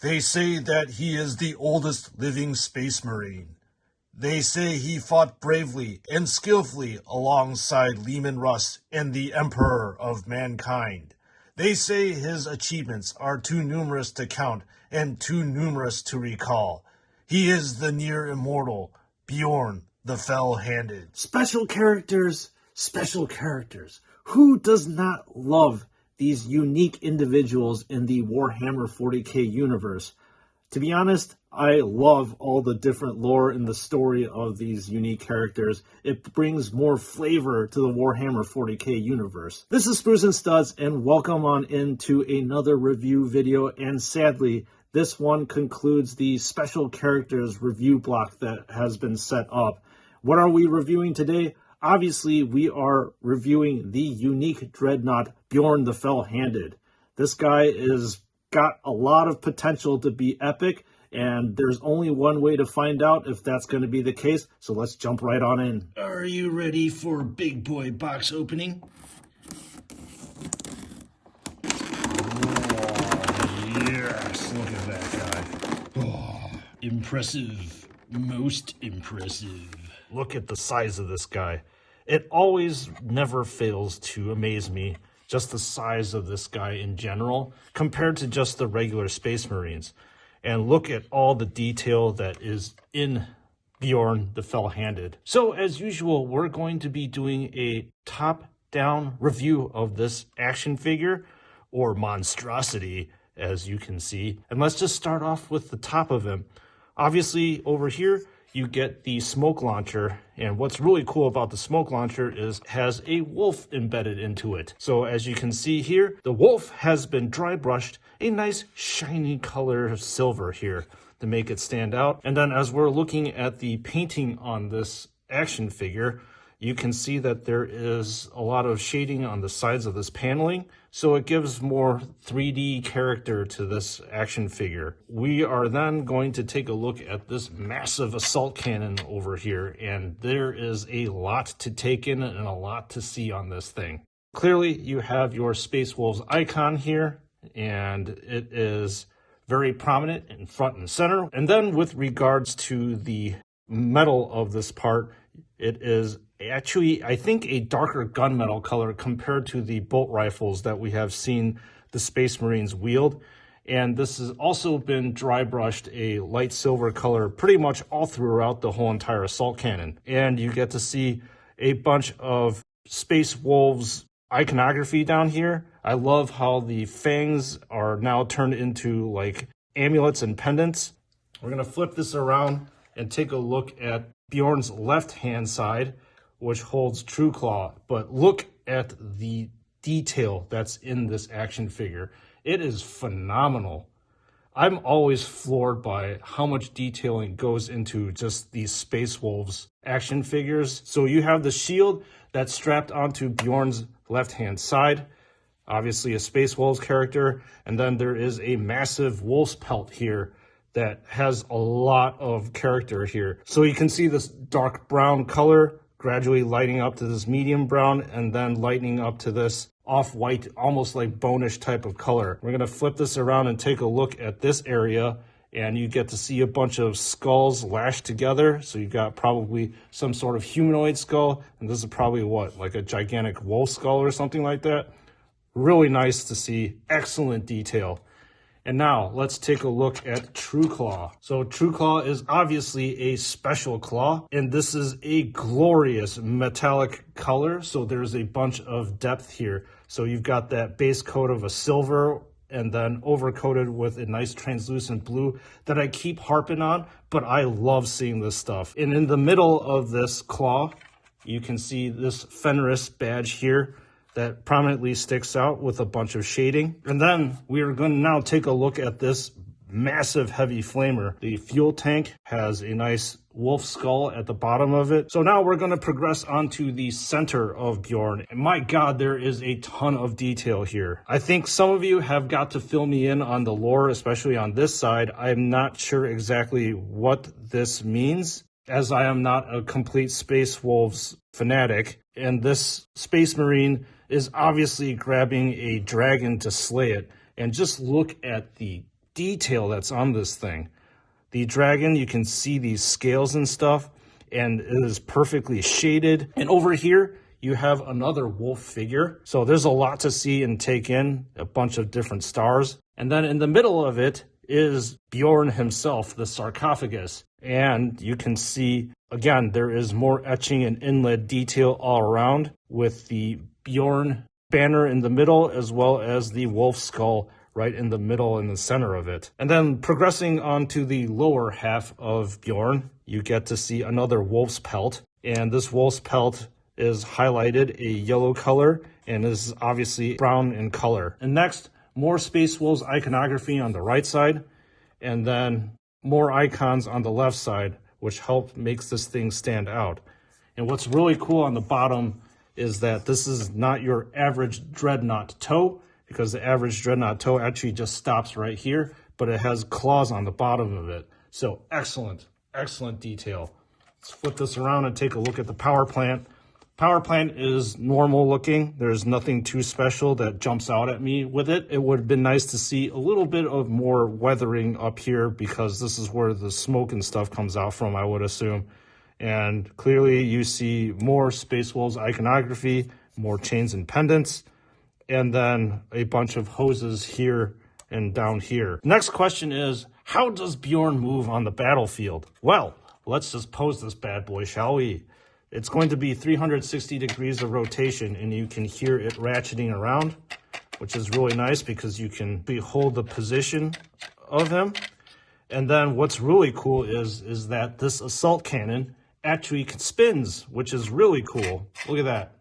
They say that he is the oldest living space marine. They say he fought bravely and skillfully alongside Lehman Russ and the Emperor of Mankind. They say his achievements are too numerous to count and too numerous to recall. He is the near immortal Bjorn the Fell-Handed. Special characters, special characters. Who does not love these unique individuals in the Warhammer 40K universe? To be honest, I love all the different lore and the story of these unique characters. It brings more flavor to the Warhammer 40K universe. This is Spruce and Studs, and welcome on into another review video. And sadly, this one concludes the special characters review block that has been set up. What are we reviewing today? Obviously, we are reviewing the unique dreadnought Bjorn the Fell-Handed. This guy is got a lot of potential to be epic, and there's only one way to find out if that's going to be the case, so let's jump right on in. Are you ready for big boy box opening? Oh, yes, look at that guy. Oh, impressive, most impressive. Look at the size of this guy. It always never fails to amaze me, just the size of this guy in general, compared to just the regular Space Marines. And look at all the detail that is in Bjorn the Fell-Handed. So as usual, we're going to be doing a top-down review of this action figure, or monstrosity, as you can see. And let's just start off with the top of him. Obviously, over here, you get the smoke launcher, and what's really cool about the smoke launcher is it has a wolf embedded into it. So as you can see here, the wolf has been dry brushed a nice shiny color of silver here to make it stand out. And then as we're looking at the painting on this action figure, you can see that there is a lot of shading on the sides of this paneling, so it gives more 3D character to this action figure. We are then going to take a look at this massive assault cannon over here, and there is a lot to take in and a lot to see on this thing. Clearly, you have your Space Wolves icon here, and it is very prominent in front and center. And then with regards to the metal of this part, it is actually, I think, a darker gunmetal color compared to the bolt rifles that we have seen the Space Marines wield. And this has also been dry brushed a light silver color pretty much all throughout the whole entire assault cannon. And you get to see a bunch of Space Wolves iconography down here. I love how the fangs are now turned into like amulets and pendants. We're going to flip this around and take a look at Bjorn's left hand side, which holds True Claw. But look at the detail that's in this action figure. It is phenomenal. I'm always floored by how much detailing goes into just these Space Wolves action figures. So you have the shield that's strapped onto Bjorn's left hand side, obviously a Space Wolves character, and then there is a massive wolf's pelt here that has a lot of character here. So you can see this dark brown color gradually lighting up to this medium brown and then lightening up to this off-white, almost like bone-ish type of color. We're going to flip this around and take a look at this area, and you get to see a bunch of skulls lashed together. So you've got probably some sort of humanoid skull, and this is probably what, like a gigantic wolf skull or something like that. Really nice to see. Excellent detail. And now let's take a look at True Claw. So True Claw is obviously a special claw, and this is a glorious metallic color. So there's a bunch of depth here. So you've got that base coat of a silver and then overcoated with a nice translucent blue that I keep harping on, but I love seeing this stuff. And in the middle of this claw, you can see this Fenris badge here that prominently sticks out with a bunch of shading. And then we are going to now take a look at this massive heavy flamer. The fuel tank has a nice wolf skull at the bottom of it. So now we're going to progress onto the center of Bjorn. And my God, there is a ton of detail here. I think some of you have got to fill me in on the lore, especially on this side. I'm not sure exactly what this means, as I am not a complete Space Wolves fanatic. And this Space Marine is obviously grabbing a dragon to slay it. And just look at the detail that's on this thing. The dragon, you can see these scales and stuff, and it is perfectly shaded. And over here, you have another wolf figure. So there's a lot to see and take in, a bunch of different stars. And then in the middle of it is Bjorn himself, the sarcophagus. And you can see, again, there is more etching and inlaid detail all around with the Bjorn banner in the middle, as well as the wolf skull right in the middle in the center of it. And then progressing onto the lower half of Bjorn, you get to see another wolf's pelt. And this wolf's pelt is highlighted a yellow color and is obviously brown in color. And next, more Space Wolves iconography on the right side, and then more icons on the left side, which makes this thing stand out. And what's really cool on the bottom is that this is not your average dreadnought toe, because the average dreadnought toe actually just stops right here, but it has claws on the bottom of it. So excellent detail. Let's flip this around and take a look at the power plant. Power plant is normal looking. There's nothing too special that jumps out at me with it. It would have been nice to see a little bit of more weathering up here, because this is where the smoke and stuff comes out from, I would assume. And clearly you see more Space Wolves iconography, more chains and pendants, and then a bunch of hoses here and down here. Next question is, how does Bjorn move on the battlefield? Well, let's just pose this bad boy, shall we? It's going to be 360 degrees of rotation, and you can hear it ratcheting around, which is really nice because you can behold the position of him. And then what's really cool is that this assault cannon actually spins, which is really cool. Look at that.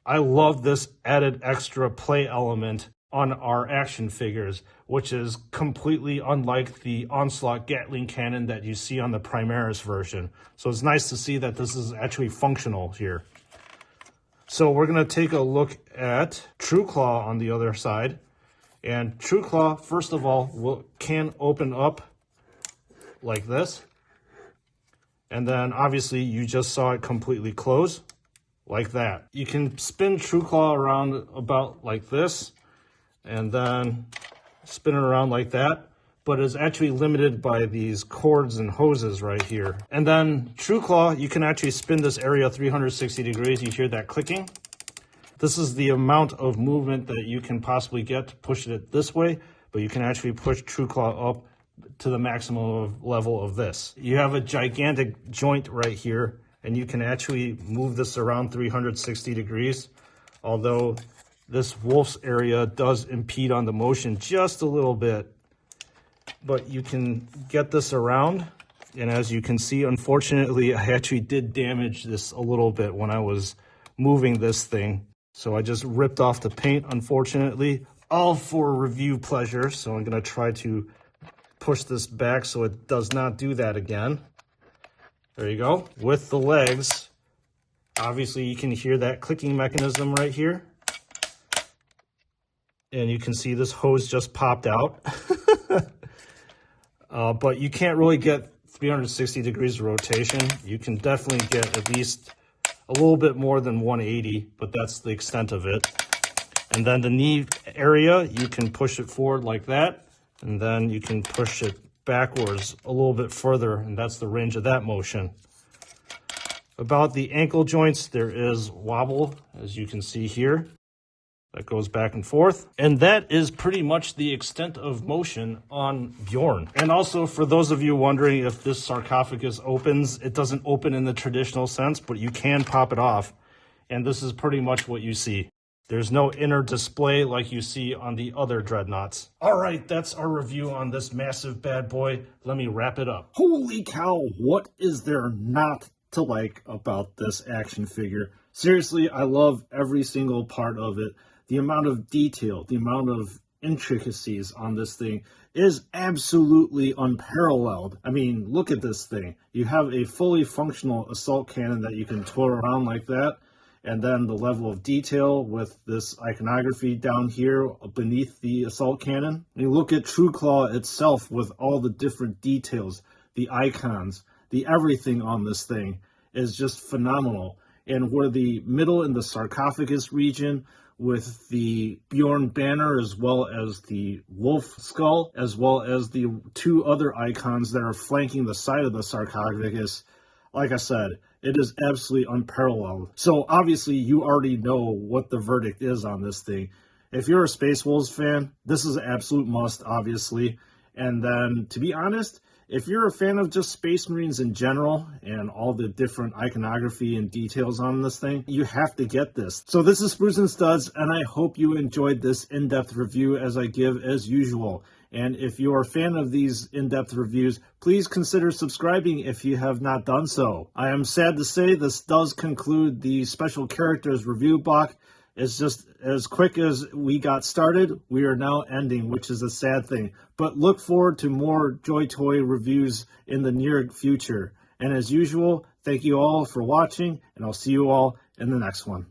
I love this added extra play element on our action figures, which is completely unlike the Onslaught Gatling cannon that you see on the Primaris version. So it's nice to see that this is actually functional here. So we're going to take a look at True Claw on the other side. And True Claw, first of all, can open up like this. And then obviously you just saw it completely close like that. You can spin True Claw around about like this, and then spin it around like that, but it's actually limited by these cords and hoses right here. And then True Claw, you can actually spin this area 360 degrees. You hear that clicking. This is the amount of movement that you can possibly get to push it this way, but you can actually push True Claw up to the maximum level of this. You have a gigantic joint right here, and you can actually move this around 360 degrees, although this wolf's area does impede on the motion just a little bit, but you can get this around. And as you can see, unfortunately, I actually did damage this a little bit when I was moving this thing. So I just ripped off the paint, unfortunately, all for review pleasure. So I'm gonna try to push this back so it does not do that again. There you go. With the legs, obviously you can hear that clicking mechanism right here. And you can see this hose just popped out. But you can't really get 360 degrees of rotation. You can definitely get at least a little bit more than 180, but that's the extent of it. And then the knee area, you can push it forward like that, and then you can push it backwards a little bit further, and that's the range of that motion. About the ankle joints, there is wobble, as you can see here. That goes back and forth. And that is pretty much the extent of motion on Bjorn. And also, for those of you wondering if this sarcophagus opens, it doesn't open in the traditional sense, but you can pop it off. And this is pretty much what you see. There's no inner display like you see on the other dreadnoughts. All right, that's our review on this massive bad boy. Let me wrap it up. Holy cow, what is there not to like about this action figure? Seriously, I love every single part of it. The amount of detail, the amount of intricacies on this thing is absolutely unparalleled. I mean, look at this thing. You have a fully functional assault cannon that you can tour around like that. And then the level of detail with this iconography down here beneath the assault cannon. And you look at True Claw itself with all the different details, the icons, the everything on this thing is just phenomenal. And where the middle and the sarcophagus region with the Bjorn banner as well as the wolf skull, as well as the two other icons that are flanking the side of the sarcophagus. Like I said, it is absolutely unparalleled. So obviously you already know what the verdict is on this thing. If you're a Space Wolves fan, this is an absolute must, obviously. And then, to be honest, if you're a fan of just Space Marines in general and all the different iconography and details on this thing, you have to get this. So this is Sprues and Studs, and I hope you enjoyed this in-depth review as I give as usual. And if you're a fan of these in-depth reviews, please consider subscribing if you have not done so. I am sad to say this does conclude the Special Characters review block. It's just as quick as we got started, we are now ending, which is a sad thing. But look forward to more JoyToy reviews in the near future. And as usual, thank you all for watching, and I'll see you all in the next one.